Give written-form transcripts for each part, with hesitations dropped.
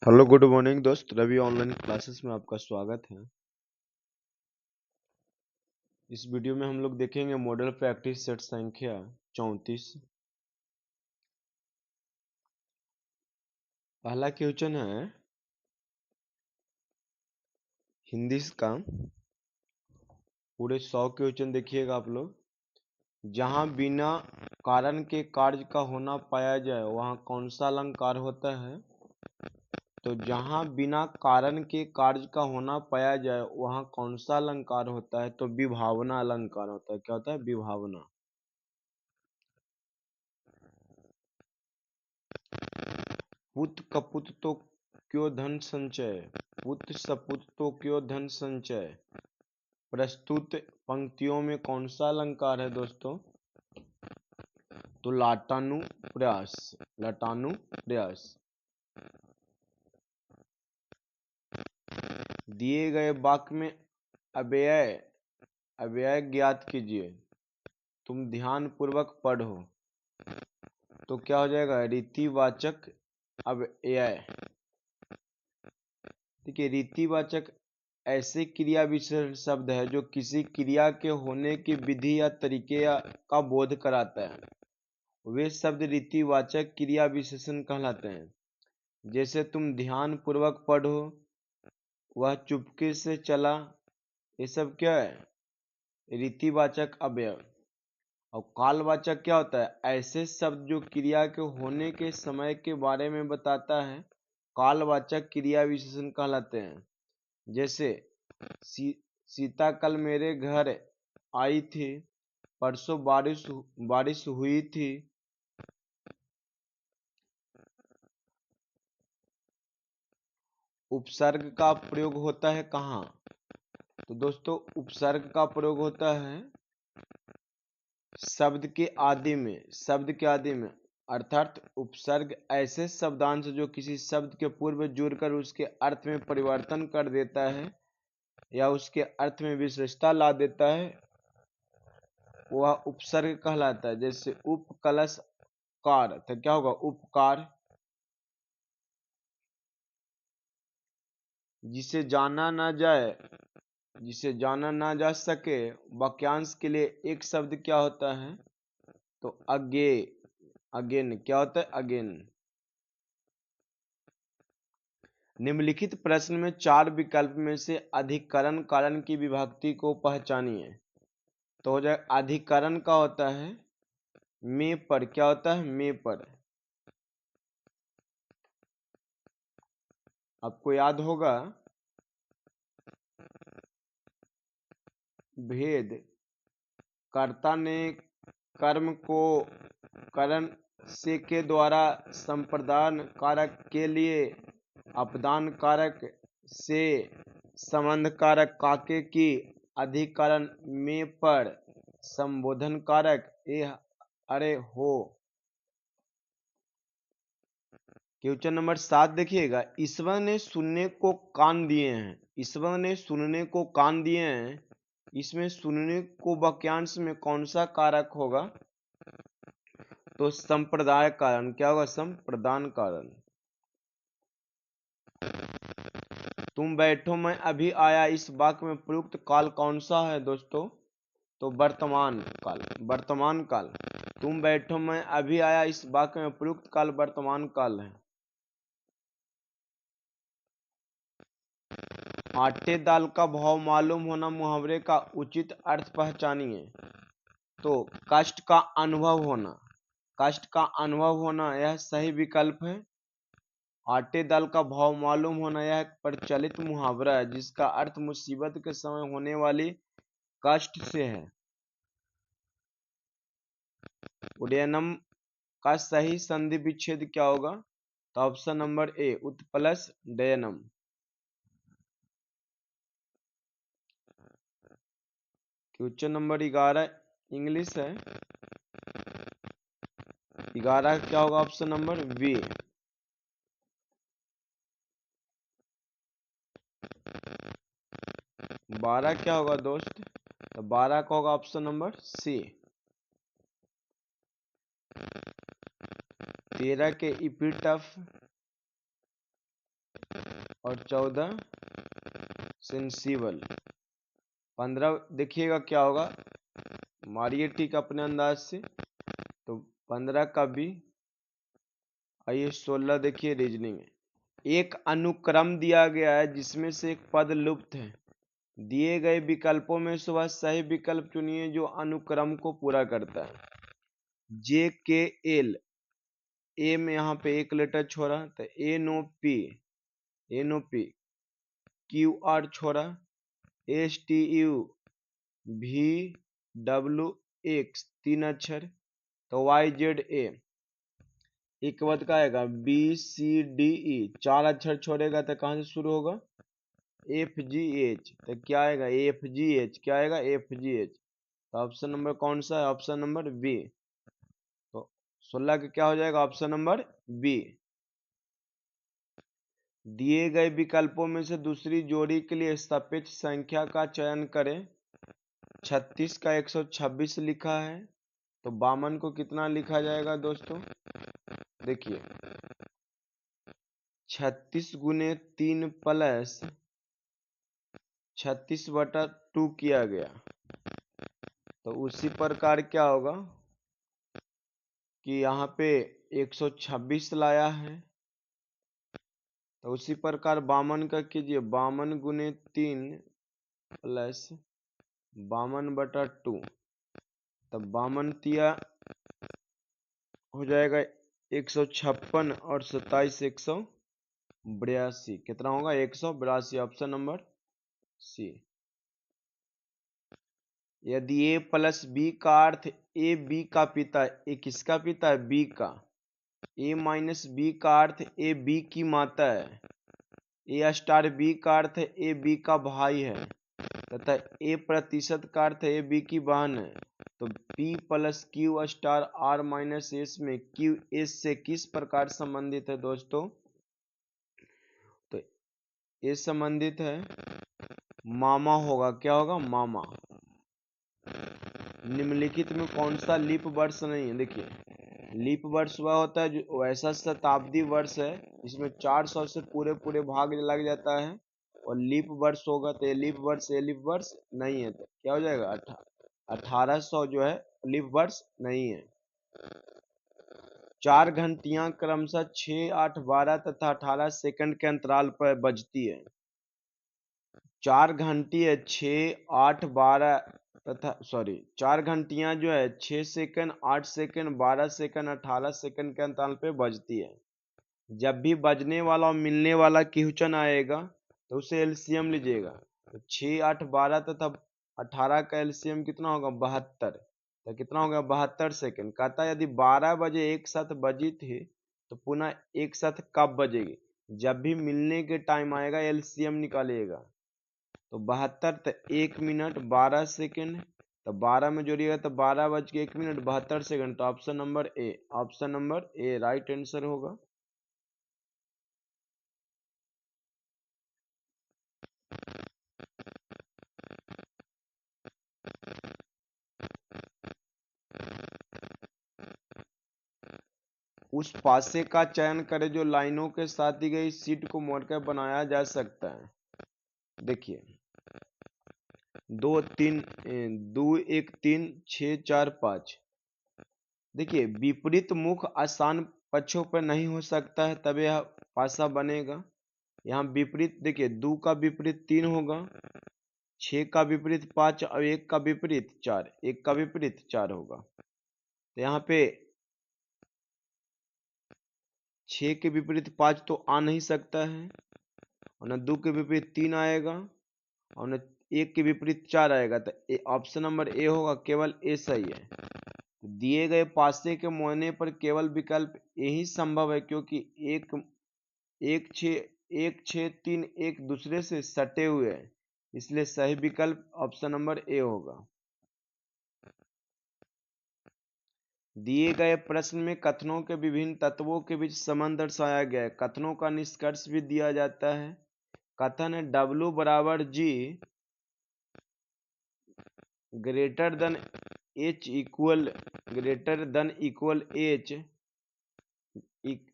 Hello good morning दोस्त, Ravi online classes में आपका स्वागत है। इस वीडियो में हम लोग देखेंगे मॉडल प्रैक्टिस सेट संख्या 34। पहला क्वेश्चन है हिंदी का। पूरे 100 क्वेश्चन देखिएगा आप लोग। जहां बिना कारण के कार्य का होना पाया जाए वहां कौन सा अलंकार होता है? तो जहां बिना कारण के कार्य का होना पाया जाए वहां कौन सा अलंकार होता है? तो विभावना अलंकार होता है। क्या होता है? विभावना। पुत कपुत तो क्यों धन संचय, पुत सपुत तो क्यों धन संचय। प्रस्तुत पंक्तियों में कौन सा अलंकार है दोस्तों? तो लाटानु प्रयास, लाटानु प्रयास। दिए गए वाक्य में अव्यय अव्यय ज्ञात कीजिए। तुम ध्यान पूर्वक पढ़ो। तो क्या हो जाएगा? रीतिवाचक अव्यय। देखिए, रीतिवाचक ऐसे क्रिया विशेषण शब्द है जो किसी क्रिया के होने की विधि या तरीके का बोध कराता है। वे शब्द रीतिवाचक क्रिया विशेषण कहलाते हैं। जैसे तुम ध्यान पूर्वक पढ़ो, वह चुपके से चला, ये सब क्या है? रीतिवाचक अवयव। और कालवाचक क्या होता है? ऐसे शब्द जो क्रिया के होने के समय के बारे में बताता है, कालवाचक क्रिया विशेषण कहलाते हैं। जैसे सीता कल मेरे घर आई थी, परसों बारिश हुई थी। उपसर्ग का प्रयोग होता है कहाँ? तो दोस्तों, उपसर्ग का प्रयोग होता है शब्द के आदि में, शब्द के आदि में। अर्थात उपसर्ग ऐसे शब्दांश जो किसी शब्द के पूर्व जुड़कर उसके अर्थ में परिवर्तन कर देता है या उसके अर्थ में विशेषता ला देता है, वह उपसर्ग कहलाता है। जैसे उपकलश कार, तो क्या होगा? उपकार। जिसे जाना ना जाए, जिसे जाना ना जा सके, वाक्यांश के लिए एक शब्द क्या होता है? तो अगे, अगेन। क्या होता है? अगेन। निम्नलिखित प्रश्न में 4 विकल्प में से अधिकरण कारण की विभक्ति को पहचानिए। तो हो जाए अधिकरण का होता है में पर। क्या होता है? में पर। आपको याद होगा भेद कर्ता ने कर्म को करण से के द्वारा संप्रदान कारक के लिए अपदान कारक से संबंध कारक काके की अधिकरण में पर संबोधन कारक ए अरे हो। क्वेश्चन नंबर 7 देखिएगा। ईश्वर ने सुनने को कान दिए हैं, ईश्वर ने सुनने को कान दिए हैं। इसमें सुनने को वाक्यांश में कौन सा कारक होगा? तो संप्रदाय कारण। क्या होगा? संप्रदान कारण। तुम बैठो मैं अभी आया, इस वाक्य में प्रयुक्त काल कौन सा है दोस्तों? तो वर्तमान काल, वर्तमान काल। तुम बैठो मैं अभी आया, इस वाक्य में प्रयुक्त काल वर्तमान काल है। आटे दाल का भाव मालूम होना मुहावरे का उचित अर्थ पहचानिए। तो कष्ट का अनुभव होना, कष्ट का अनुभव होना यह सही विकल्प है। आटे दाल का भाव मालूम होना यह एक प्रचलित मुहावरा है जिसका अर्थ मुसीबत के समय होने वाली कष्ट से है। उदयनम का सही संधि विच्छेद क्या होगा? तो ऑप्शन नंबर ए, उत प्लस डयनम। क्वेश्चन नंबर 11 इंग्लिश है। 11 क्या होगा? Option number B. 12 क्या होगा दोस्त? तो 12 का होगा ऑप्शन नंबर सी। 13 के इपिटफ और 14 सेंसिबल। 15 देखिएगा क्या होगा, मारिए ठीक अपने अंदाज से। तो 15 का बी। आइए 16 देखिए रीजनिंग। एक अनुक्रम दिया गया है जिसमें से एक पद लुप्त है। दिए गए विकल्पों में से वह सही विकल्प चुनिए जो अनुक्रम को पूरा करता है। जे के एल, ए में यहाँ पे एक लेटर छोड़ा तो N O P, Q R छोड़ा, एस टी यू, भी डब्ल्यू एक्स 3 अक्षर, तो वाई जेड ए। एक के बाद का आएगा बी सी डी ई, 4 अक्षर छोड़ेगा तो कहाँ से शुरू होगा, एफ जी एच, तो क्या आएगा एफ जी एच, क्या आएगा एफ जी एच। तो ऑप्शन नंबर कौन सा है, ऑप्शन नंबर बी। तो 16 का क्या हो जाएगा, ऑप्शन नंबर बी। दिए गए विकल्पों में से दूसरी जोड़ी के लिए सापेक्ष संख्या का चयन करें। 36 का 126 लिखा है, तो 52 को कितना लिखा जाएगा दोस्तों, देखिए 36 गुने 3 प्लस 36/2 किया गया। तो उसी प्रकार क्या होगा कि यहाँ पे 126 लाया है, तो उसी प्रकार 52 का कीजिए, 52 गुने 3 प्लस 52/2, तब 52 तिया हो जाएगा 156 और 27 182, कितना होगा 182, ऑप्शन नंबर सी। यदि ए प्लस बी का अर्थ ए बी का पिता, ए किसका पिता है, बी का, ए माइनस बी का अर्थ ए बी की माता है, ए स्टार बी का अर्थ ए बी का भाई है, तथा ए प्रतिशत का अर्थ ए बी की बहन है, तो P plus Q star R minus S में क्यू एस से किस प्रकार संबंधित है दोस्तों, तो ये संबंधित है मामा होगा, क्या होगा मामा। निम्नलिखित में कौन सा लीप वर्ष नहीं है, देखिए लीप वर्ष वह होता है जो ऐसा शताब्दी वर्ष है जिसमें 400 से पूरे पूरे भाग लग जाता है, और लीप वर्ष होगा तो ये लीप वर्ष नहीं है, तो क्या हो जाएगा 1800 जो है लीप वर्ष नहीं है। 4 घंटियां क्रमशः 6, 8, 12 तथा 18 सेकंड के अंतराल पर बजती है। 4 घंटी है 6, 8, 12 तथा 4 घंटियां जो है 6 सेकंड, 8 सेकंड, 12 सेकंड, 18 सेकंड के अंतराल पे बजती है। जब भी बजने वाला और मिलने वाला क्वेश्चन आएगा तो उसे एलसीएम लीजिएगा। तो 6, 8, 12 तथा 18 का एलसीएम कितना होगा 72, तो कितना होगा 72 सेकंड। कहता है यदि 12 बजे एक साथ बजी थी तो पुनः एक साथ कब बजेगी, जब भी मिलने के टाइम आएगा एलसीएम निकालिएगा। तो 72 तो 1 मिनट 12 सेकेंड, तो 12 में जोड़िएगा तो 12 बज के 1 मिनट 72 सेकेंड, तो ऑप्शन नंबर ए, ऑप्शन नंबर ए राइट आंसर होगा। उस पासे का चयन करें जो लाइनों के साथ दी गई सीट को मोड़कर बनाया जा सकता है। देखिए 2 3 2 1 3 6 4 5, देखिए विपरीत मुख आसान पक्षों पर नहीं हो सकता है तब यह पासा बनेगा। यहाँ विपरीत देखिए 2 का विपरीत 3 होगा, 6 का विपरीत 5 और 1 का विपरीत 4, 1 का विपरीत 4 होगा। तो यहाँ पे 6 के विपरीत 5 तो आ नहीं सकता है, और न 2 के विपरीत 3 आएगा, और न 1 के विपरीत 4 आएगा, तो ऑप्शन नंबर ए होगा, केवल ए सही है। तो दिए गए पासे के मोड़ने पर केवल विकल्प यही संभव है क्योंकि एक छः 3 एक दूसरे से सटे हुए हैं, इसलिए सही विकल्प ऑप्शन नंबर ए होगा। दिए गए प्रश्न में कथनों के विभिन्न तत्वों के बीच संबंध दर्शाया गया है। कथनों का निष्कर्ष भी दिया जाता है। कथन है W बराबर G greater than H equal H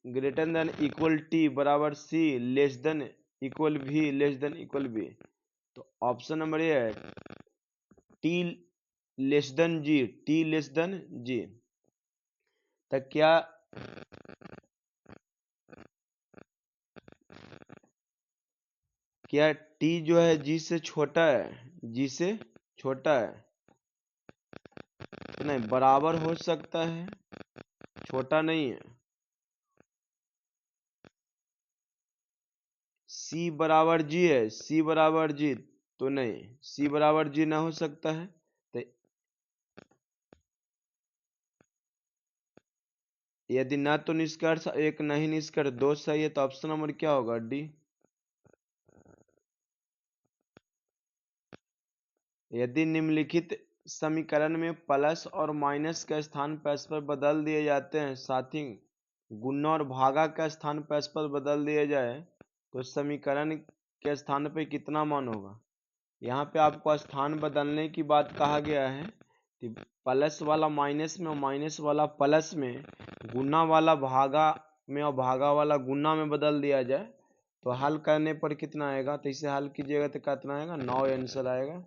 greater than equal T बराबर C लेस देन इक्वल भी लेस देन इक्वल बी। तो ऑप्शन नंबर ए है टी लेस देन जी, टी लेस देन जी। तक क्या टी जो है जी से छोटा है, जी से छोटा है? नहीं, बराबर हो सकता है, छोटा नहीं है। सी बराबर जी है, सी बराबर जी तो नहीं, सी बराबर जी ना हो सकता है। तो यदि ना तो निष्कर्ष एक, नहीं निष्कर्ष दो सही है, तो ऑप्शन नंबर क्या होगा? डी। यदि निम्नलिखित समीकरण में प्लस और माइनस का स्थान परस्पर बदल दिए जाते हैं, साथ ही गुणा और भागा का स्थान परस्पर बदल दिया जाए, तो समीकरण के स्थान पे कितना मान होगा? यहाँ पे आपको स्थान बदलने की बात कहा गया है कि प्लस वाला माइनस में और माइनस वाला प्लस में, गुना वाला भागा में और भागा वाला गुना में बदल दिया जाए, तो हल करने पर कितना आएगा? तो इसे हल कीजिएगा तो कितना आएगा? 9 आंसर आएगा।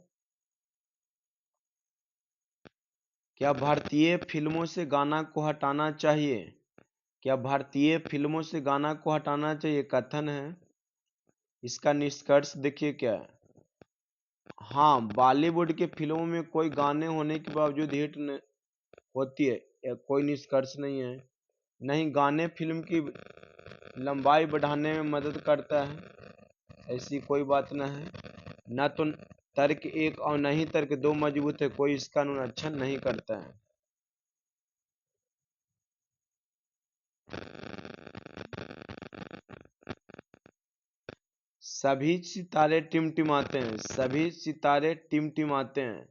क्या भारतीय फिल्मों से गाना को हटाना चाहिए? क्या भारतीय फिल्मों से गाना को हटाना चाहिए? कथन है। इसका निष्कर्ष देखिए क्या है। हाँ, बॉलीवुड के फिल्मों में कोई गाने होने के बावजूद हिट होती है, या कोई निष्कर्ष नहीं है। नहीं, गाने फिल्म की लंबाई बढ़ाने में मदद करता है, ऐसी कोई बात न है। न तो तर्क एक और नहीं तर्क दो मजबूत है, कोई इसका अनुरक्षण नहीं करता है। सभी सितारे टिमटिमाते हैं, सभी सितारे टिमटिमाते हैं,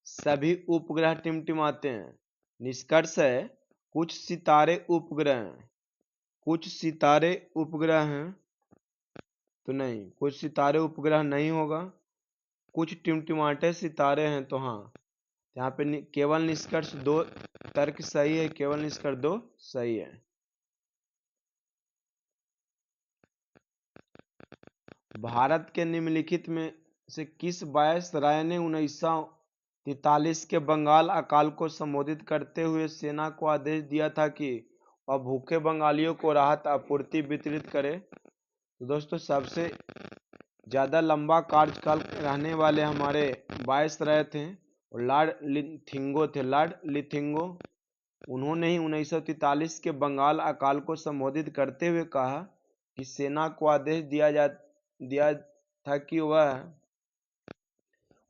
सभी उपग्रह टिमटिमाते हैं। निष्कर्ष है कुछ सितारे उपग्रह हैं, कुछ सितारे उपग्रह हैं तो नहीं, कुछ सितारे उपग्रह नहीं होगा। कुछ टिमटिमाटे सितारे हैं तो हाँ। यहाँ पे केवल निष्कर्ष दो तर्क सही है, केवल निष्कर्ष दो सही है। भारत के निम्नलिखित में से किस वायसराय ने 1943 के बंगाल अकाल को संबोधित करते हुए सेना को आदेश दिया था कि वह भूखे बंगालियों को राहत आपूर्ति वितरित करे? तो दोस्तों, सबसे ज़्यादा लंबा कार्यकाल रहने वाले हमारे वायसराय थे, और लॉर्ड लिथिंगो थे, लॉर्ड लिथिंगो। उन्होंने ही 1943 के बंगाल अकाल को संबोधित करते हुए कहा कि सेना को आदेश दिया था कि वह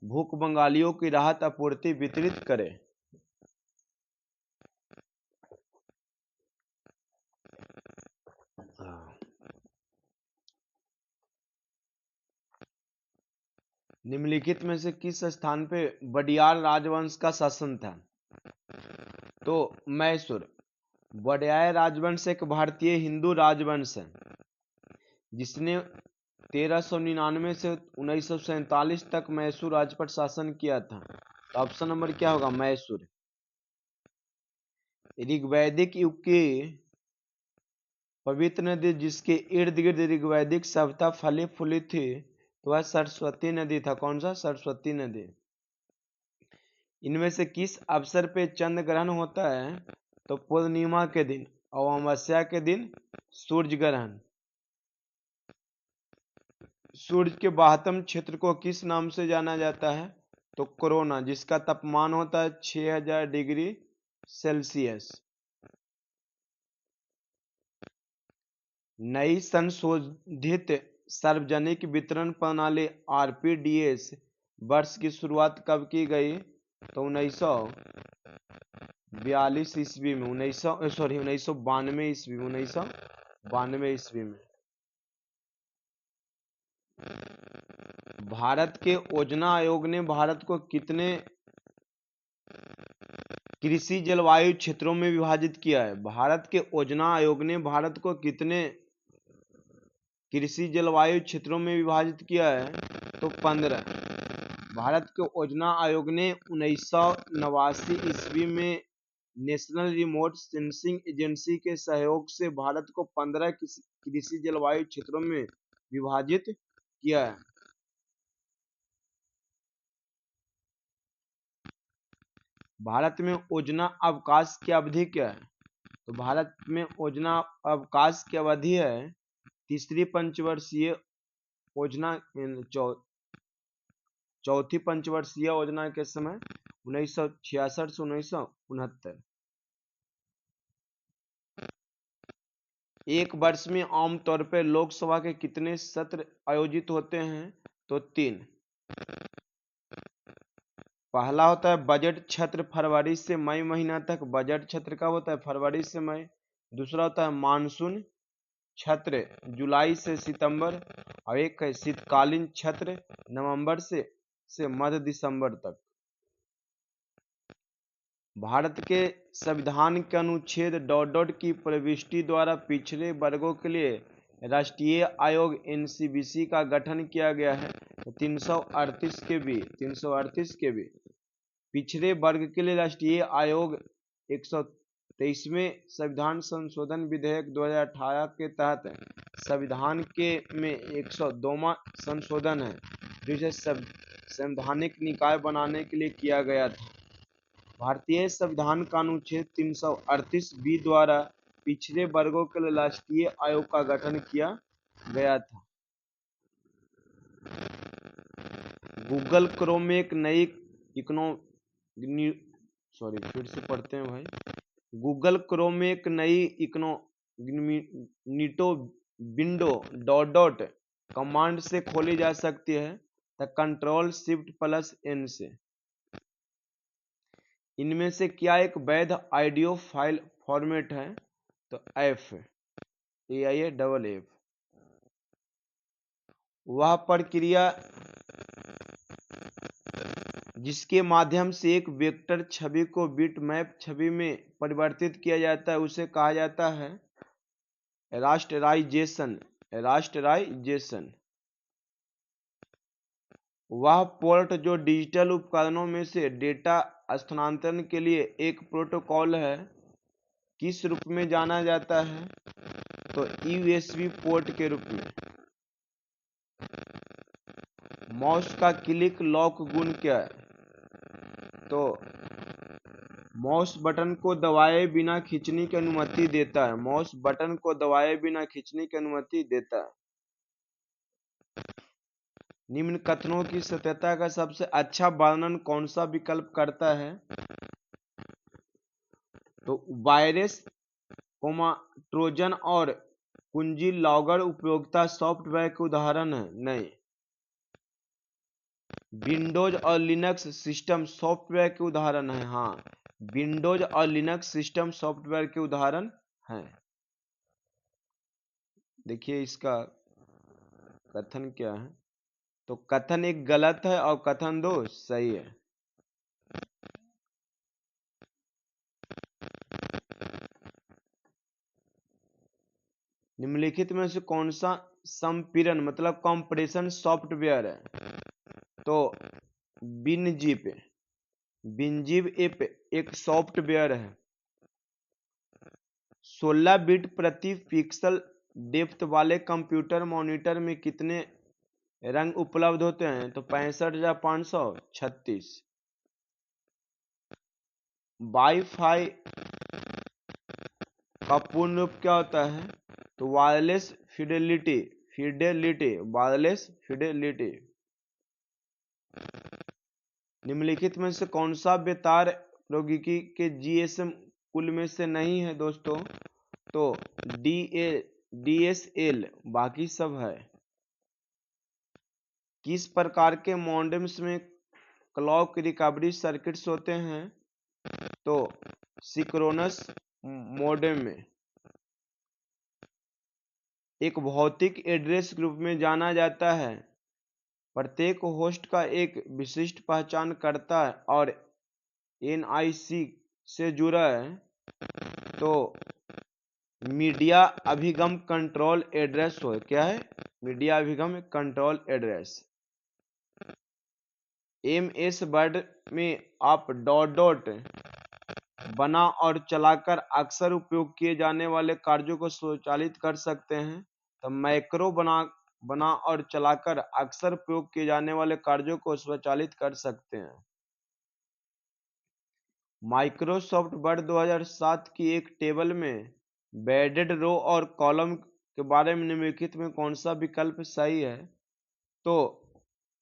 भूख बंगालियों की राहत आपूर्ति वितरित करे। निम्नलिखित में से किस स्थान पे वडियार राजवंश का शासन था? तो मैसूर। वडियार राजवंश एक भारतीय हिंदू राजवंश है जिसने 1399 से 1947 तक मैसूर राज्य पर शासन किया था। तो ऑप्शन नंबर क्या होगा? मैसूर। ऋग्वैदिक युग की पवित्र नदी जिसके इर्द गिर्द ऋग्वैदिक सभ्यता फली फूली थी, तो वह सरस्वती नदी था। कौन सा? सरस्वती नदी। इनमें से किस अवसर पे चंद्र ग्रहण होता है? तो पूर्णिमा के दिन, अमावस्या के दिन सूर्य ग्रहण। सूर्य के बाह्यतम क्षेत्र को किस नाम से जाना जाता है? तो कोरोना, जिसका तापमान होता है 6000 डिग्री सेल्सियस। नई संशोधित सार्वजनिक वितरण प्रणाली आरपीडीएस वर्ष की शुरुआत कब की गई? तो 1942 ईस्वी में, 1992 ईस्वी में, 1992 ईस्वी में। भारत के योजना आयोग ने भारत को कितने कृषि जलवायु क्षेत्रों में विभाजित किया है? भारत के योजना आयोग ने भारत को कितने कृषि जलवायु क्षेत्रों में विभाजित किया है? तो 15। भारत के योजना आयोग ने 1989 ईस्वी में नेशनल रिमोट सेंसिंग एजेंसी के सहयोग से भारत को 15 कृषि जलवायु क्षेत्रों में विभाजित किया है। भारत में योजना अवकाश की अवधि क्या है? तो भारत में योजना अवकाश की अवधि है तीसरी पंचवर्षीय योजना, चौथी पंचवर्षीय योजना के समय 1966 से 1969। एक वर्ष में आमतौर पर लोकसभा के कितने सत्र आयोजित होते हैं? तो 3। पहला होता है बजट सत्र फरवरी से मई महीना तक, बजट सत्र कब होता है? फरवरी से मई। दूसरा होता है मानसून सत्र जुलाई से सितंबर, और एक है शीतकालीन सत्र नवंबर से मध्य दिसंबर तक। भारत के संविधान के अनुच्छेद ... की प्रविष्टि द्वारा पिछड़े वर्गों के लिए राष्ट्रीय आयोग NCBC का गठन किया गया है। 338 के भी पिछड़े वर्ग के लिए राष्ट्रीय आयोग 123वें संविधान संशोधन विधेयक 2018 के तहत संविधान के में 102वां संशोधन है, जिसे संवैधानिक निकाय बनाने के लिए किया गया था। भारतीय संविधान का अनुच्छेद 338B द्वारा पिछड़े वर्गों के लिए राष्ट्रीय आयोग का गठन किया गया था। गूगल क्रोम में एक नई फिर से पढ़ते हैं भाई। गूगल क्रोम में एक नई इग्निटो विंडो ... कमांड से खोली जा सकती है, Ctrl+Shift+N से। इनमें से क्या एक वैध ऑडियो फाइल फॉर्मेट है? तो AIF। वह प्रक्रिया जिसके माध्यम से एक वेक्टर छवि को बिटमैप छवि में परिवर्तित किया जाता है उसे कहा जाता है रास्टराइजेशन। वह पोर्ट जो डिजिटल उपकरणों में से डेटा स्थानांतरण के लिए एक प्रोटोकॉल है, किस रूप में जाना जाता है? तो USB पोर्ट के रूप में। माउस का क्लिक लॉक गुण क्या है? तो माउस बटन को दबाए बिना खींचने की अनुमति देता है। माउस बटन को दबाए बिना खींचने की अनुमति देता है। निम्न कथनों की सत्यता का सबसे अच्छा वर्णन कौन सा विकल्प करता है? तो वायरस, ट्रोजन और कुंजी लॉगर उपयोगिता सॉफ्टवेयर के उदाहरण है? नहीं। विंडोज और लिनक्स सिस्टम सॉफ्टवेयर के उदाहरण है? हाँ, विंडोज और लिनक्स सिस्टम सॉफ्टवेयर के उदाहरण हैं। देखिए इसका कथन क्या है। तो कथन 1 गलत है और कथन 2 सही है। निम्नलिखित में से कौन सा संपीड़न मतलब कंप्रेशन सॉफ्टवेयर है? तो विनजिप एक सॉफ्टवेयर है। 16 बिट प्रति पिक्सल डेप्थ वाले कंप्यूटर मॉनिटर में कितने रंग उपलब्ध होते हैं? तो 65,536। वाईफाई का पूर्ण रूप क्या होता है? तो वायरलेस फिडेलिटी। निम्नलिखित में से कौन सा बेतार प्रौद्योगिकी के GSM कुल में से नहीं है दोस्तों? तो DSL, बाकी सब है। किस प्रकार के मॉडेम्स में क्लॉक रिकवरी सर्किट्स होते हैं? तो सिंक्रोनस मॉडेम में। एक भौतिक एड्रेस ग्रुप में जाना जाता है। प्रत्येक होस्ट का एक विशिष्ट पहचानकर्ता है और NIC से जुड़ा है। तो मीडिया अभिगम कंट्रोल एड्रेस हो क्या है? मीडिया अभिगम कंट्रोल एड्रेस। MS वर्ड में आप डॉट बना और चलाकर अक्सर उपयोग किए जाने वाले कार्यों को स्वचालित कर सकते हैं। तो मैक्रो बना और चलाकर अक्सर प्रयोग किए जाने वाले कार्यों को स्वचालित कर सकते हैं। माइक्रोसॉफ्ट वर्ड 2007 की एक टेबल में बेडेड रो और कॉलम के बारे में निम्नलिखित में कौन सा विकल्प सही है? तो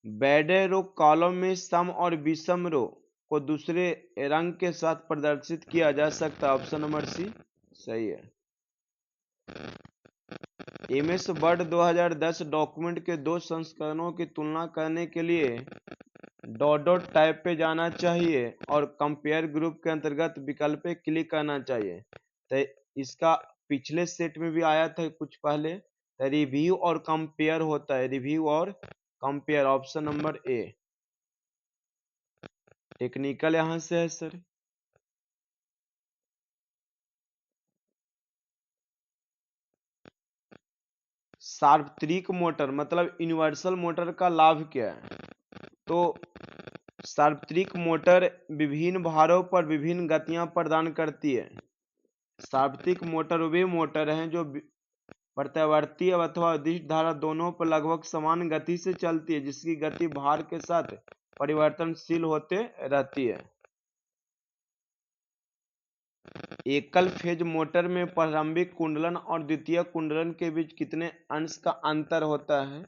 बेडेड रो कॉलम में सम और विषम रो को दूसरे रंग के साथ प्रदर्शित किया जा सकता है। ऑप्शन नंबर सी सही है। एमएस वर्ड 2010 डॉक्यूमेंट के दो संस्करणों की तुलना करने के लिए डॉट डॉट टाइप पे जाना चाहिए और कंपेयर ग्रुप के अंतर्गत विकल्प पे क्लिक करना चाहिए। तो इसका पिछले सेट में भी आया था कुछ पहले, तो रिव्यू और कंपेयर होता है, रिव्यू और कंपेयर। ऑप्शन नंबर ए टेक्निकल यहां से है सर। सार्वत्रिक मोटर मतलब यूनिवर्सल मोटर का लाभ क्या है? तो सार्वत्रिक मोटर विभिन्न भारों पर विभिन्न गतियां प्रदान करती है। सार्वत्रिक मोटर वे मोटर हैं जो प्रत्यावर्ती अथवा अदिश धारा दोनों पर लगभग समान गति से चलती है, जिसकी गति भार के साथ परिवर्तनशील होते रहती है। एकल फेज मोटर में प्रारंभिक कुंडलन और द्वितीय कुंडलन के बीच कितने अंश का अंतर होता है?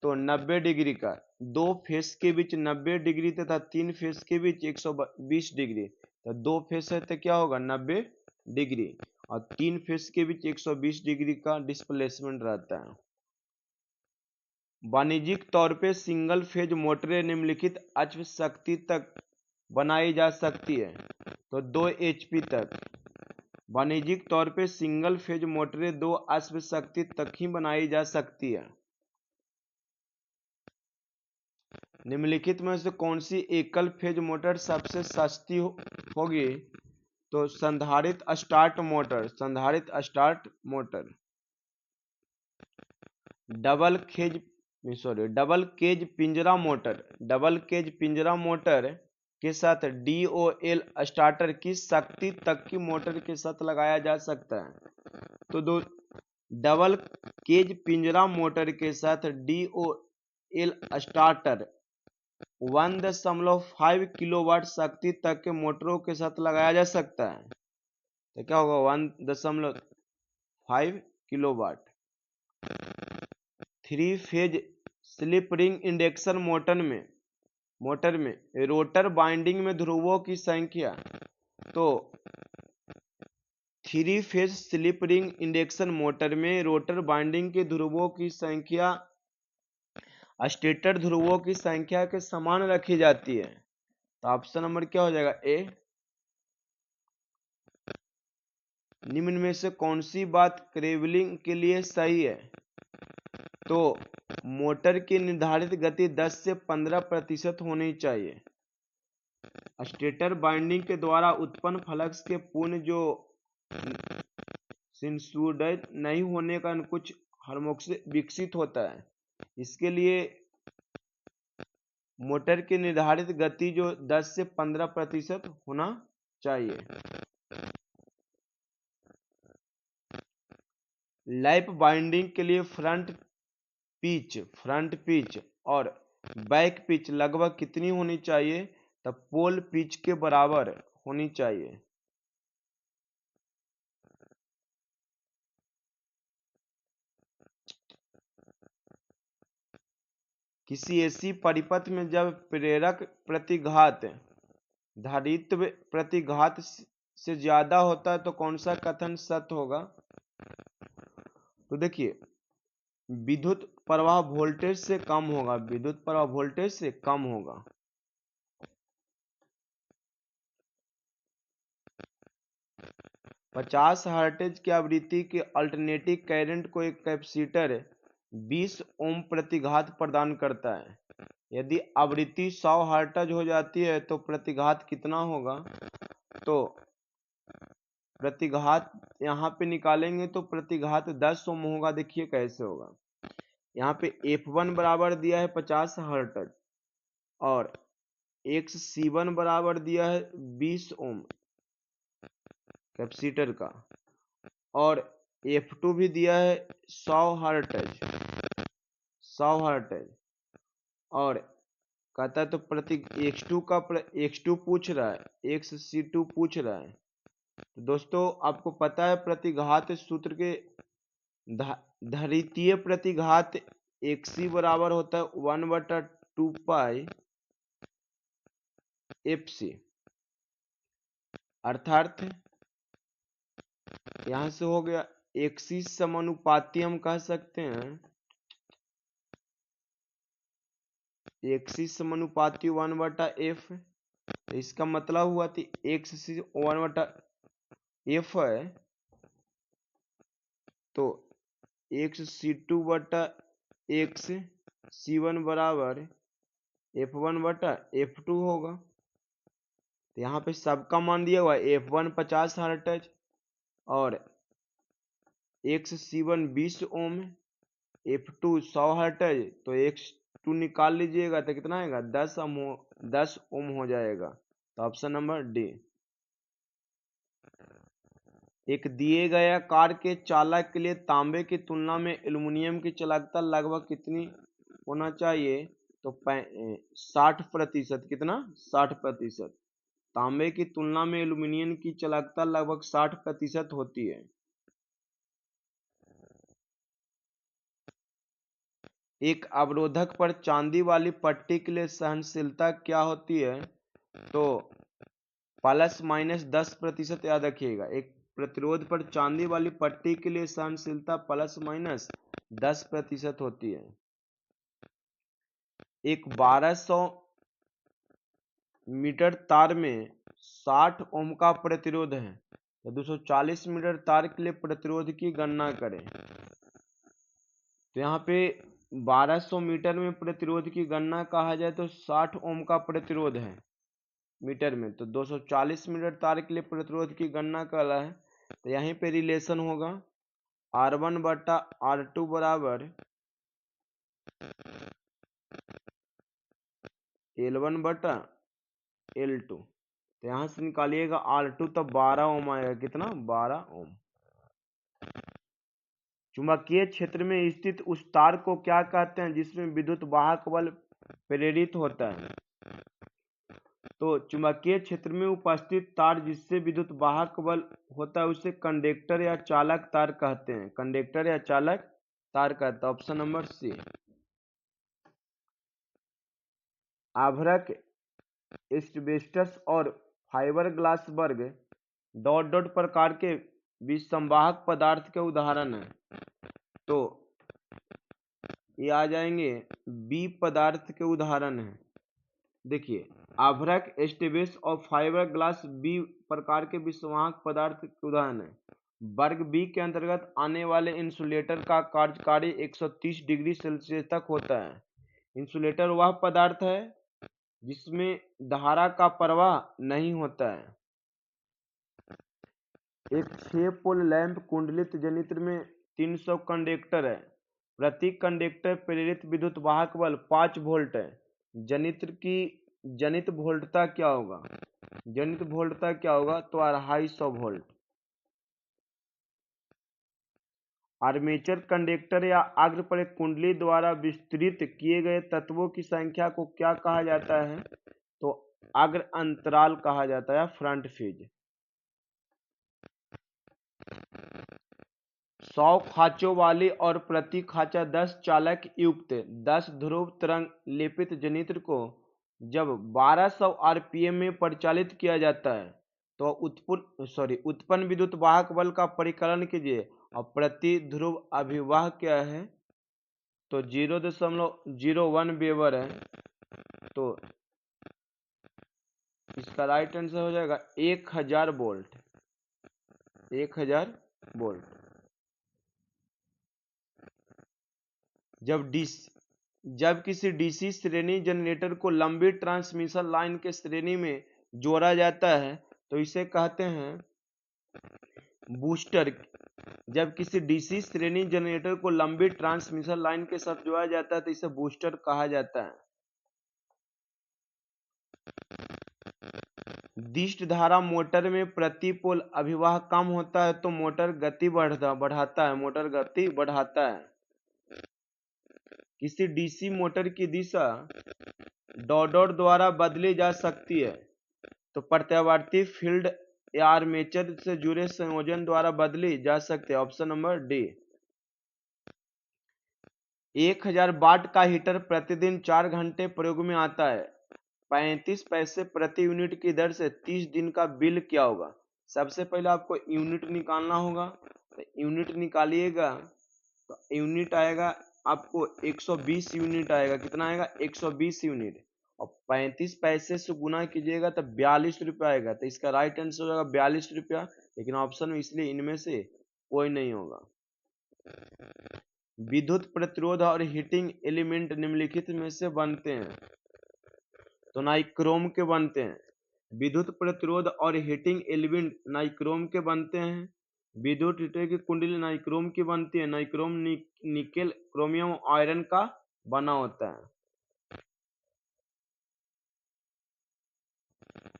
तो 90 डिग्री का। दो फेस के बीच 90 डिग्री तथा तीन फेस के बीच 120 डिग्री। तो दो फेस है तो क्या होगा 90 डिग्री और तीन फेस के बीच 120 डिग्री का डिस्प्लेसमेंट रहता है। वाणिज्यिक तौर पे सिंगल फेज मोटरें निम्नलिखित अश्व शक्ति तक बनाई जा सकती है। तो 2 HP तक। वाणिज्यिक तौर पे सिंगल फेज मोटरें 2 अश्व शक्ति तक ही बनाई जा सकती है। निम्नलिखित में से कौन सी एकल फेज मोटर सबसे सस्ती होगी? तो संधारित स्टार्ट मोटर, संधारित स्टार्ट मोटर। डबल केज पिंजरा मोटर, डबल केज पिंजरा मोटर के साथ DOL स्टार्टर किस शक्ति तक की मोटर के साथ लगाया जा सकता है? तो दो डबल केज पिंजरा मोटर के साथ DOL स्टार्टर 1.5 किलोवाट शक्ति तक के मोटरों के साथ लगाया जा सकता है। तो क्या होगा 1.5 kilowatt. 3 phase slip ring induction motor में रोटर बाइंडिंग में ध्रुवों की संख्या। तो 3 phase slip ring induction motor में रोटर बाइंडिंग के ध्रुवों की संख्या स्टेटर ध्रुवों की संख्या के समान रखी जाती है। तो ऑप्शन नंबर क्या हो जाएगा ए। निम्न में से कौन सी बात क्रेवलिंग के लिए सही है? तो मोटर की निर्धारित गति 10 से 15% होनी चाहिए। स्टेटर बाइंडिंग के द्वारा उत्पन्न फ्लक्स के पूर्ण जो सिनुसॉइड नहीं होने का कुछ हार्मोनिक्स विकसित होता है। इसके लिए मोटर की निर्धारित गति जो 10 से 15% होना चाहिए। लैप बाइंडिंग के लिए फ्रंट पिच और बैक पिच लगभग कितनी होनी चाहिए? तब पोल पिच के बराबर होनी चाहिए। किसी ऐसी परिपथ में जब प्रेरक प्रतिघात धारित्व प्रतिघात से ज्यादा होता है तो कौन सा कथन सत्य होगा? तो देखिए विद्युत प्रवाह वोल्टेज से कम होगा, विद्युत प्रवाह वोल्टेज से कम होगा। पचास हर्ट्ज की आवृत्ति के अल्टरनेटिंग करंट को एक कैपेसिटर 20 ओम प्रतिघात प्रदान करता है। यदि आवृत्ति 100 हर्ट्ज हो जाती है तो प्रतिघात कितना होगा? तो प्रतिघात यहाँ पे निकालेंगे तो प्रतिघात 10 ओम होगा। देखिए कैसे होगा। यहाँ पे F1 बराबर दिया है 50 हर्ट्ज और XC1 बराबर दिया है 20 ओम कैपेसिटर का और F2 भी दिया है 100 हर्ट्ज। 100 हर्ट्ज। और कहता है तो प्रति x2 पूछ रहा है, xc2 पूछ रहा है। तो दोस्तों आपको पता है प्रतिघात सूत्र के धरितीय प्रतिघात xc बराबर होता है 1/2 पाई fc, अर्थात यहां से हो गया xc समानुपाती, हम कह सकते हैं xc समानुपाती 1/f। तो इसका मतलब हुआ कि xc 1/f है, तो xc2/xc1 बराबर f1/f2 होगा। तो यहाँ पे सबका मान दिया हुआ है, f1 50 हर्ट्ज और xc1 20 ओम, f2 100 हर्ट्ज। तो x2 निकाल लीजिएगा तो कितना आएगा, 10 ओम हो जाएगा। तो ऑप्शन नंबर डी। एक दिए गए कार के चालक के लिए तांबे की तुलना में एल्यूमीनियम की चालकता लगभग कितनी होना चाहिए, तो 60%। कितना, 60%। तांबे की तुलना में एल्यूमीनियम की चालकता लगभग 60% होती है। एक अवरोधक पर चांदी वाली पट्टी के लिए सहनशीलता क्या होती है, तो ±10%। याद रखिएगा, एक प्रतिरोध पर चांदी वाली पट्टी के लिए सहनशीलता ±10% होती है। एक 1200 मीटर तार में 60 ओम का प्रतिरोध है, तो 240 मीटर तार के लिए प्रतिरोध की गणना करें। तो यहाँ पे 1200 मीटर में प्रतिरोध की गणना कहा जाए तो 60 ओम का प्रतिरोध है मीटर में, तो 240 मीटर तार के लिए प्रतिरोध की गणना कर रहा है। तो यहीं पे रिलेशन होगा R1/R2 बराबर L1/L2। तो यहाँ से निकालिएगा R2, तो 12 ओम आएगा। कितना, 12 ओम। चुंबकीय क्षेत्र में स्थित उस तार को क्या कहते हैं जिसमें विद्युत वाहक बल प्रेरित होता है, तो चुंबकीय क्षेत्र में उपस्थित तार जिससे विद्युत वाहक बल होता है उसे कंडक्टर या चालक तार कहते हैं। कंडक्टर या चालक तार कहते हैं। Option number C. आभरक, एस्बेस्टस और फाइबर ग्लास वर्ग ... प्रकार के विसंवाहक पदार्थ के उदाहरण हैं, तो ये आ जाएंगे बी पदार्थ के उदाहरण हैं। देखिए, आभरक, एस्बेस्टस और फाइबर ग्लास बी प्रकार के विसंवाहक पदार्थ के उदाहरण हैं। वर्ग बी के अंतर्गत आने वाले इंसुलेटर का कार्यकारी 130 डिग्री सेल्सियस तक होता है। इंसुलेटर वह पदार्थ है जिसमें धारा का प्रवाह नहीं होता है। एक 6 पोल लैंप कुंडलित जनित्र में 300 कंडक्टर है। प्रति कंडक्टर प्रेरित विद्युत वाहक बल 5 वोल्ट है। जनित्र की जनित वोल्टता क्या होगा, जनित वोल्टता क्या होगा, तो 250 वोल्ट। आर्मेचर कंडक्टर या अग्र पर एक कुंडली द्वारा विस्तृत किए गए तत्वों की संख्या को क्या कहा जाता है, तो अग्र अंतराल कहा जाता है, फ्रंट फेज। 100 खांचों वाली और प्रति खांचा 10 चालक युक्त 10 ध्रुव तरंग लेपित जनित्र को जब 1200 आरपीएम में परिचालित किया जाता है तो उत्पन्न विद्युत वाहक बल का परिकलन कीजिए। और प्रति ध्रुव अभिवाह क्या है, तो 0.01 वेबर है। तो इसका राइट आंसर हो जाएगा 1000 वोल्ट। 1000 वोल्ट। जब किसी डीसी श्रेणी जनरेटर को लंबी ट्रांसमिशन लाइन के श्रेणी में जोड़ा जाता है तो इसे कहते हैं बूस्टर। जब किसी डीसी श्रेणी जनरेटर को लंबी ट्रांसमिशन लाइन के साथ जोड़ा जाता है तो इसे बूस्टर कहा जाता है। दिष्ट धारा मोटर में प्रति पोल अभिवाह कम होता है तो मोटर गति बढ़ाता है। किसी डीसी मोटर की दिशा डॉट द्वारा बदली जा सकती है, तो प्रत्यावर्ती फील्ड या आर्मेचर से जुड़े संयोजन द्वारा बदली जा सकती है। Option number D. 1000 वाट का हीटर प्रतिदिन 4 घंटे प्रयोग में आता है, 35 पैसे प्रति यूनिट की दर से 30 दिन का बिल क्या होगा? सबसे पहले आपको यूनिट निकालना होगा, तो यूनिट निकालिएगा तो यूनिट आएगा आपको 120 यूनिट आएगा। कितना आएगा? 120 यूनिट। और 35 पैसे से गुना कीजिएगा तो 42 रुपया आएगा। तो इसका राइट आंसर हो जाएगा 42 रुपया, लेकिन ऑप्शन में इसलिए इनमें से कोई नहीं होगा। विद्युत प्रतिरोध और हीटिंग एलिमेंट निम्नलिखित में से बनते हैं, तो नाइक्रोम के बनते हैं। विद्युत प्रतिरोध और हीटिंग एलिमेंट नाइक्रोम के बनते हैं। विद्युत हीटर की कुंडली नाइक्रोम की बनती है। नाइक्रोम निकेल क्रोमियम आयरन का बना होता है।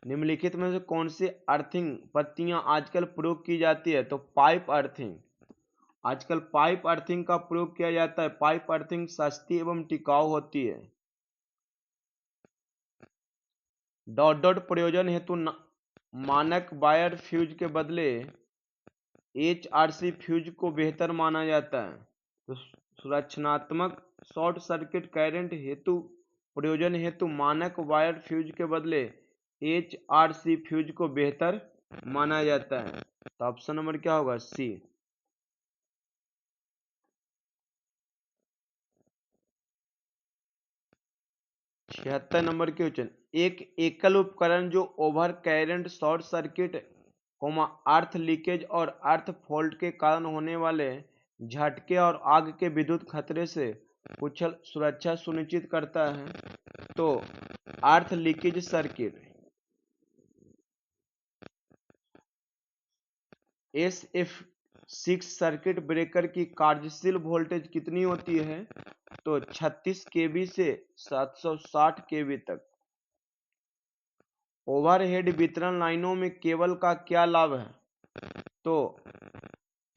निम्नलिखित में से कौन सी अर्थिंग पत्तियां आजकल प्रयोग की जाती है? तो पाइप अर्थिंग। आजकल पाइप अर्थिंग का प्रयोग किया जाता है। पाइप अर्थिंग सस्ती एवं टिकाऊ होती है। डॉट प्रयोजन हेतु मानक वायर फ्यूज के बदले HRC फ्यूज को बेहतर माना जाता है। तो सुरक्षात्मक शॉर्ट सर्किट करंट हेतु प्रयोजन हेतु मानक वायर फ्यूज के बदले HRC फ्यूज को बेहतर माना जाता है। तो ऑप्शन नंबर क्या होगा? सी। 76 नंबर क्वेश्चन। एक एकल उपकरण जो ओवर करंट, शॉर्ट सर्किट, अर्थ लीकेज और अर्थ फॉल्ट के कारण होने वाले झटके और आग के विद्युत खतरे से कुशल सुरक्षा सुनिश्चित करता है, तो अर्थ leakage circuit. SF6 circuit breaker की कार्यशील वोल्टेज कितनी होती है? तो 36 kV से 760 kV तक। ओवरहेड वितरण लाइनों में केबल का क्या लाभ है? तो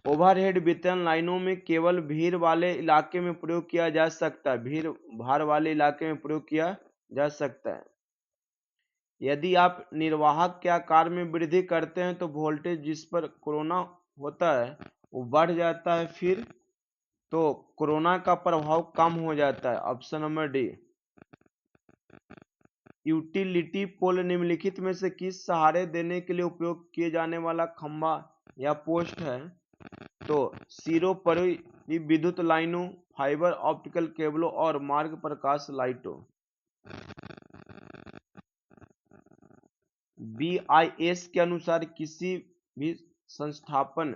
ओवरहेड वितरण लाइनों में केवल भीड़ वाले इलाके में प्रयोग किया जा सकता है। भीड़ भाड़ वाले इलाके में प्रयोग किया जा सकता है। यदि आप निर्वाहक के आकार में वृद्धि करते हैं तो वोल्टेज जिस पर कोरोना होता है वो बढ़ जाता है, फिर तो कोरोना का प्रभाव कम हो जाता है। Option number D. यूटिलिटी पोल निम्नलिखित में से किस सहारे देने के लिए उपयोग किए जाने वाला खंभा या पोस्ट है? तो सिरों पर विद्युत लाइनों, फाइबर ऑप्टिकल केबलों और मार्ग प्रकाश लाइटों। BIS के अनुसार किसी भी संस्थापन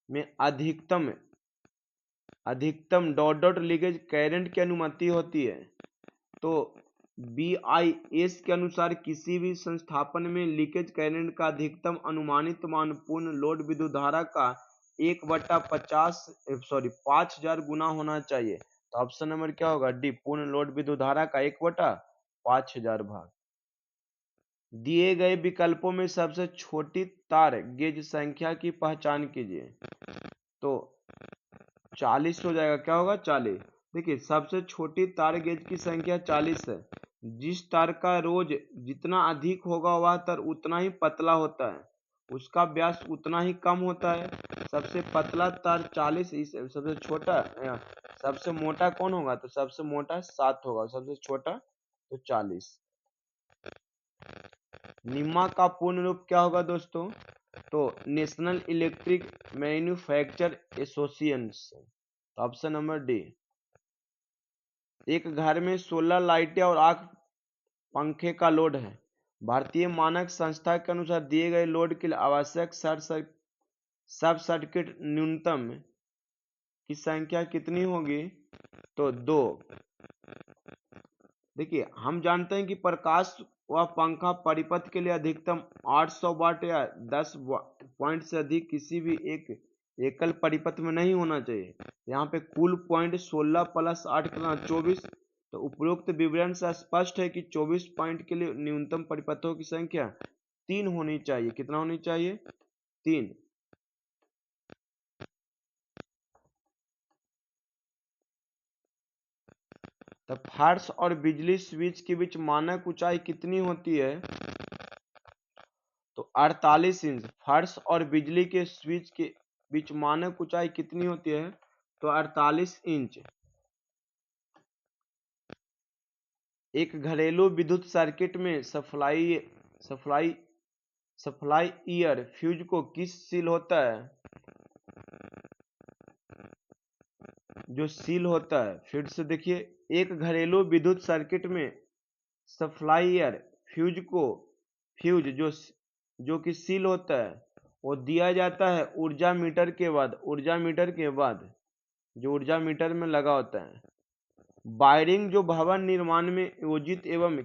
में अधिकतम डॉट लीकेज करंट की अनुमति होती है। तो BIS के अनुसार किसी भी संस्थापन में लीकेज करंट का अधिकतम अनुमानित मान पूर्ण लोड विद्युत धारा का 5000 गुना होना चाहिए। तो ऑप्शन नंबर क्या होगा? डी। पूर्ण लोड विद्युत धारा का 1/5000 भाग। दिए गए विकल्पों में सबसे छोटी तार गेज संख्या की पहचान कीजिए। तो 40 हो जाएगा। क्या होगा? 40। देखिए, सबसे छोटी तार गेज की संख्या 40 है। जिस तार का रोज जितना अधिक होगा वह तार उतना ही पतला होता है, उसका व्यास उतना ही कम होता है। सबसे पतला तार 40, सबसे छोटा सबसे मोटा कौन होगा? तो सबसे मोटा 7 होगा, सबसे छोटा तो 40। निम्मा का पूर्ण रूप क्या होगा दोस्तों? तो national electric manufacture association. Option number D. एक घर में 16 लाइटें और 8 पंखे का लोड है। भारतीय मानक संस्था के अनुसार दिए गए लोड के लिए आवश्यक सब सर्किट न्यूनतम की संख्या कितनी होगी? तो 2। देखिए, हम जानते हैं कि प्रकाश व पंखा परिपथ के लिए अधिकतम 800 वाट या 10 पॉइंट से अधिक किसी भी एक एकल परिपथ में नहीं होना चाहिए। यहाँ पे कुल पॉइंट 16 + 8 कितना? 24। तो उपरोक्त विवरण से स्पष्ट है कि 24 पॉइंट के लिए न्यूनतम परिपथों की संख्या 3 होनी चाहिए। कितना होनी चाहिए? 3। तो फर्श और बिजली स्विच के बीच मानक ऊंचाई कितनी होती है? तो 48 इंच। फर्श और बिजली के स्विच के बीच मानक ऊंचाई कितनी होती है? तो 48 इंच। एक घरेलू विद्युत सर्किट में सप्लाई ईयर फ्यूज को किस सील होता है? जो सील होता है, फिर से देखिए, एक घरेलू विद्युत सर्किट में सप्लाई ईयर फ्यूज जो कि सील होता है, वो दिया जाता है ऊर्जा मीटर के बाद जो ऊर्जा मीटर में लगा होता है। वायरिंग जो भवन निर्माण में योजित एवं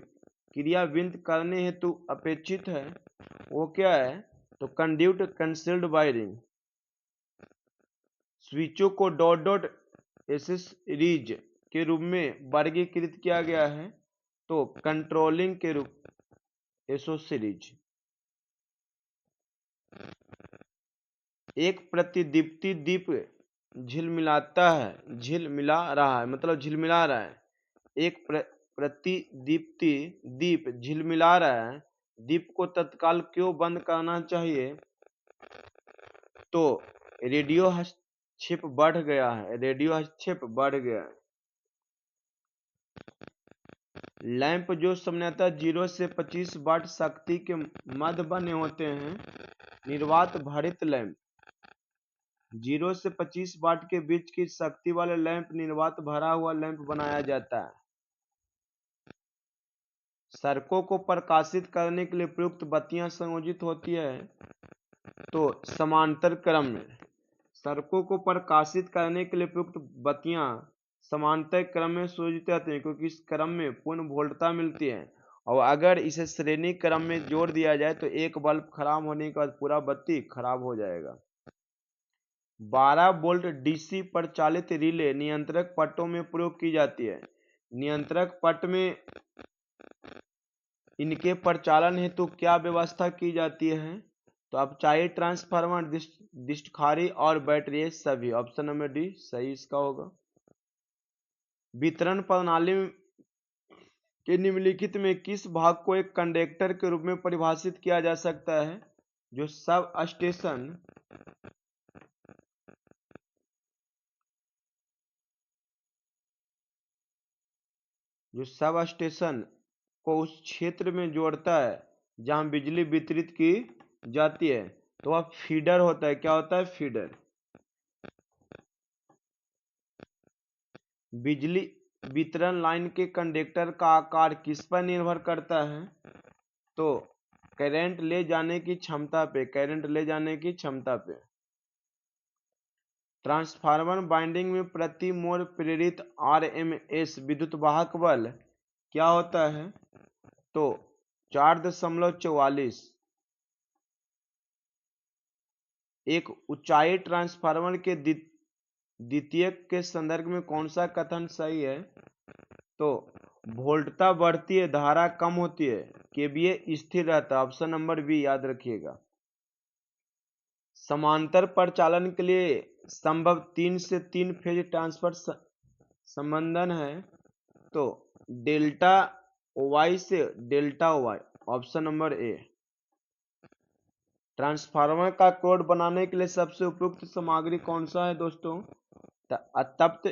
क्रियान्वित करने हेतु अपेक्षित है, वो क्या है? तो conduit concealed wiring. स्विचों co dot dot accessories के रूप में वर्गीकृत किया गया है, तो कंट्रोलिंग के रूप एसेसरीज। एक प्रतिदीप्ति दीप झिलमिला रहा है, मतलब झिलमिला रहा है। एक प्रतिदीप्ति दीप झिलमिला रहा है, दीप को तत्काल क्यों बंद करना चाहिए? तो रेडियो हस्तक्षेप बढ़ गया है। लैंप जो सामान्यतः 0 से 25 वाट शक्ति के मध्य बने होते हैं, निर्वात भरित लैंप। 0 से 25 वाट के बीच की शक्ति वाले लैंप निर्वात भरा हुआ लैंप बनाया जाता है। सड़कों को प्रकाशित करने के लिए प्रयुक्त बत्तियां संयोजित होती है, तो समांतर क्रम में। सड़कों को प्रकाशित करने के लिए प्रयुक्त बत्तियां समांतर क्रम में सुयोजित रहती हैं, क्योंकि इस क्रम में पूर्ण वोल्टता मिलती है। और अगर इसे श्रेणी क्रम में जोड़ दिया जाए तो एक बल्ब खराब होने के बाद पूरा बत्ती खराब हो जाएगा। 12 वोल्ट डीसी प्रचालित रिले नियंत्रक पट्टों में प्रयोग की जाती है। नियंत्रक पट्ट में इनके प्रचालन हेतु क्या व्यवस्था की जाती है? तो अपचाई, ट्रांसफार्मर, दिष्टखारी और बैटरी सभी। ऑप्शन नंबर डी सही इसका होगा। वितरण प्रणाली के निम्नलिखित में किस भाग को एक कंडक्टर के रूप में परिभाषित किया जा सकता है? जो सब स्टेशन को उस क्षेत्र में जोड़ता है जहां बिजली वितरित की जाती है, तो वह फीडर होता है। क्या होता है? फीडर। बिजली वितरण लाइन के कंडक्टर का आकार किस पर निर्भर करता है? तो करंट ले जाने की क्षमता पे। ट्रांसफार्मर वाइंडिंग में प्रति मोड़ प्रेरित आरएमएस विद्युत वाहक बल क्या होता है? तो 4.44। एक ऊंचाई ट्रांसफार्मर के द्वितीयक के संदर्भ में कौन सा कथन सही है? तो वोल्टता बढ़ती है, धारा कम होती है, केवीए स्थिर रहता है। ऑप्शन नंबर बी याद रखिएगा। समांतर प्रचालन के लिए संभव 3 से 3 फेज ट्रांसफर संबंधन है, तो डेल्टा वाई से delta Y. Option number A. Transformer का कोड बनाने के लिए सबसे उपयुक्त सामग्री कौन सा है दोस्तों? अतप्त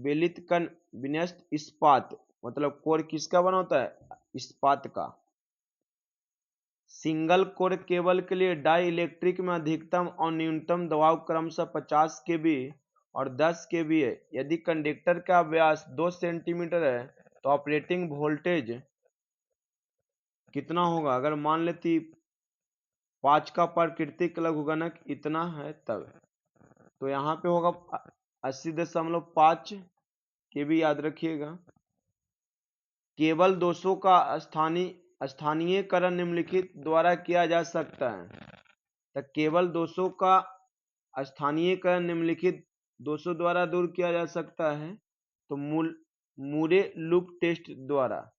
बेलित कण विन्यस्त इस्पात। मतलब कोर किसका बना होता है? इस्पात का। सिंगल कोर केबल के लिए डाई इलेक्ट्रिक में अधिकतम और न्यूनतम दबाव क्रमशः 50 केवी और 10 केवी है। यदि कंडक्टर का व्यास 2 सेंटीमीटर है तो ऑपरेटिंग वोल्टेज कितना होगा? अगर मान लेती 5 का प्राकृतिक लघुगणक इतना है तब, तो यहाँ पे होगा 80.5 केवी। याद रखिएगा। केवल 200 का स्थानीयकरण निम्नलिखित द्वारा किया जा सकता है। तो केवल 200 का स्थानीयकरण निम्नलिखित 200 द्वारा दूर किया जा सकता है, तो मूरे लूप टेस्ट द्वारा।